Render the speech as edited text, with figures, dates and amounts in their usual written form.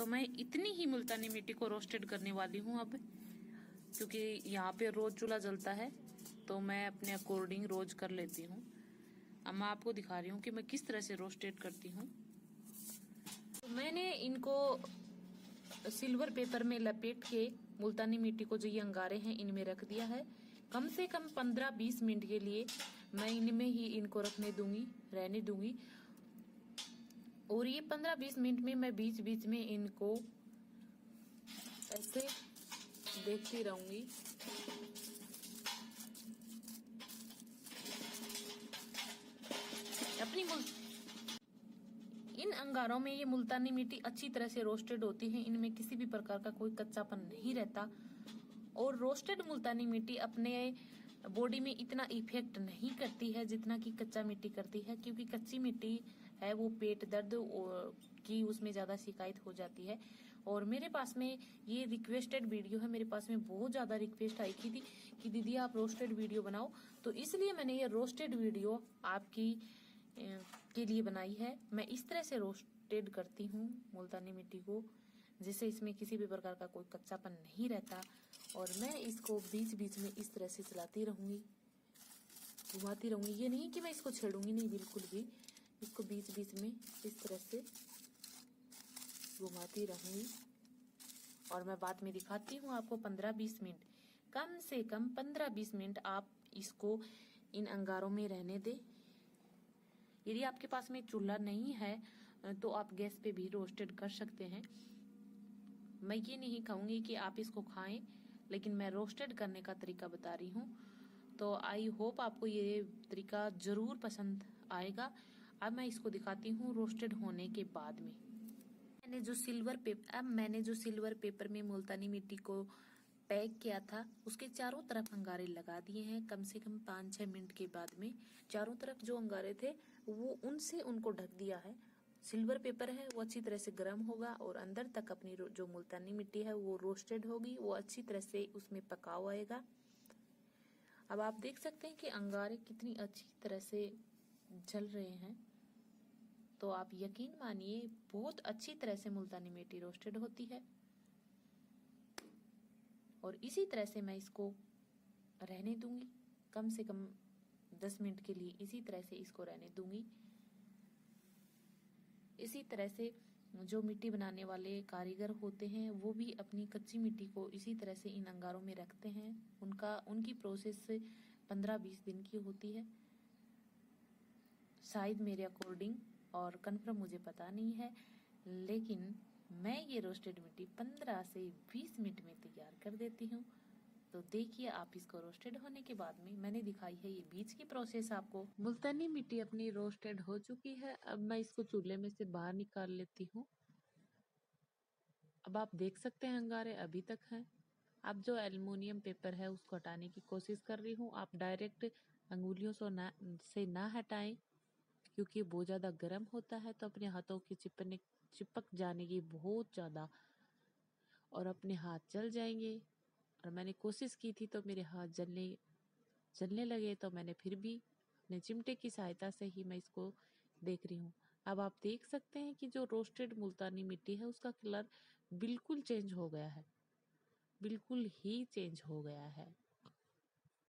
तो मैं इतनी ही मुल्तानी मिट्टी को रोस्टेड करने वाली हूँ अब, क्योंकि यहाँ पे रोज चूल्हा जलता है तो मैं अपने अकॉर्डिंग रोज कर लेती हूँ। अब मैं आपको दिखा रही हूँ कि मैं किस तरह से रोस्टेड करती हूँ। तो मैंने इनको सिल्वर पेपर में लपेट के मुल्तानी मिट्टी को जो ये अंगारे हैं इनमें रख दिया है। कम से कम 15-20 मिनट के लिए मैं इनमें ही इनको रहने दूंगी। और ये 15-20 मिनट में मैं बीच बीच में इनको ऐसे देखती रहूंगी। इन अंगारों में ये मुल्तानी मिट्टी अच्छी तरह से रोस्टेड होती है, इनमें किसी भी प्रकार का कोई कच्चापन नहीं रहता। और रोस्टेड मुल्तानी मिट्टी अपने बॉडी में इतना इफेक्ट नहीं करती है जितना कि कच्चा मिट्टी करती है, क्योंकि कच्ची मिट्टी है वो पेट दर्द की उसमें ज्यादा शिकायत हो जाती है। और मेरे पास में ये रिक्वेस्टेड वीडियो है, मेरे पास में बहुत ज्यादा रिक्वेस्ट आई थी कि दीदी आप रोस्टेड वीडियो बनाओ, तो इसलिए मैंने ये रोस्टेड वीडियो आपकी के लिए बनाई है। मैं इस तरह से रोस्टेड करती हूँ मुल्तानी मिट्टी को जिससे इसमें किसी भी प्रकार का कोई कच्चापन नहीं रहता। और मैं इसको बीच बीच में इस तरह से चलाती रहूंगी, घुमाती रहूंगी। ये नहीं कि मैं इसको छेड़ूंगी नहीं, बिल्कुल भी इसको बीच बीच में इस तरह से घुमाती रहूंगी। और मैं बाद में दिखाती हूँ आपको 15-20 मिनट, कम से कम 15-20 मिनट आप इसको इन अंगारों में रहने दें। यदि आपके पास में चूल्हा नहीं है तो आप गैस पे भी रोस्टेड कर सकते हैं। मैं ये नहीं कहूंगी कि आप इसको खाएं, लेकिन मैं रोस्टेड करने का तरीका बता रही हूँ। तो आई होप आपको ये तरीका जरूर पसंद आएगा। अब मैं इसको दिखाती हूँ रोस्टेड होने के बाद में। मैंने जो सिल्वर पेपर में मुल्तानी मिट्टी को पैक किया था उसके चारों तरफ अंगारे लगा दिए हैं। कम से कम 5-6 मिनट के बाद में चारों तरफ जो अंगारे थे वो उनको ढक दिया है। सिल्वर पेपर है वो अच्छी तरह से गर्म होगा और अंदर तक अपनी जो मुल्तानी मिट्टी है वो रोस्टेड होगी, वो अच्छी तरह से उसमें पकाव आएगा। अब आप देख सकते हैं कि अंगारे कितनी अच्छी तरह से जल रहे हैं। तो आप यकीन मानिए बहुत अच्छी तरह से मुल्तानी मिट्टी रोस्टेड होती है। और इसी तरह से मैं इसको रहने दूंगी, कम से कम 10 मिनट के लिए इसी तरह से इसको रहने दूंगी। इसी तरह से जो मिट्टी बनाने वाले कारीगर होते हैं वो भी अपनी कच्ची मिट्टी को इसी तरह से इन अंगारों में रखते हैं। उनकी प्रोसेस 15-20 दिन की होती है शायद मेरे अकॉर्डिंग, और कन्फर्म मुझे पता नहीं है। लेकिन मैं ये रोस्टेड मिट्टी 15 से 20 मिनट में तैयार कर देती हूँ। तो देखिए आप इसको रोस्टेड होने के बाद में मैंने दिखाई है ये बीच की प्रोसेस आपको। मुल्तानी मिट्टी अपनी रोस्टेड हो चुकी है। अब मैं इसको चूल्हे में से बाहर निकाल लेती हूँ। अब आप देख सकते हैं अंगारे अभी तक हैं। अब जो एल्युमिनियम पेपर है उसको हटाने की कोशिश कर रही हूँ। आप डायरेक्ट अंगुलियों से ना हटाएं, क्योंकि बहुत ज्यादा गर्म होता है तो अपने हाथों की चिपक जाने की बहुत ज्यादा, और अपने हाथ जल जाएंगे। और मैंने कोशिश की थी तो मेरे हाथ जलने लगे, तो मैंने फिर भी अपने चिमटे की सहायता से ही मैं इसको देख रही हूँ। अब आप देख सकते हैं कि जो रोस्टेड मुल्तानी मिट्टी है उसका कलर बिल्कुल चेंज हो गया है, बिल्कुल ही चेंज हो गया है।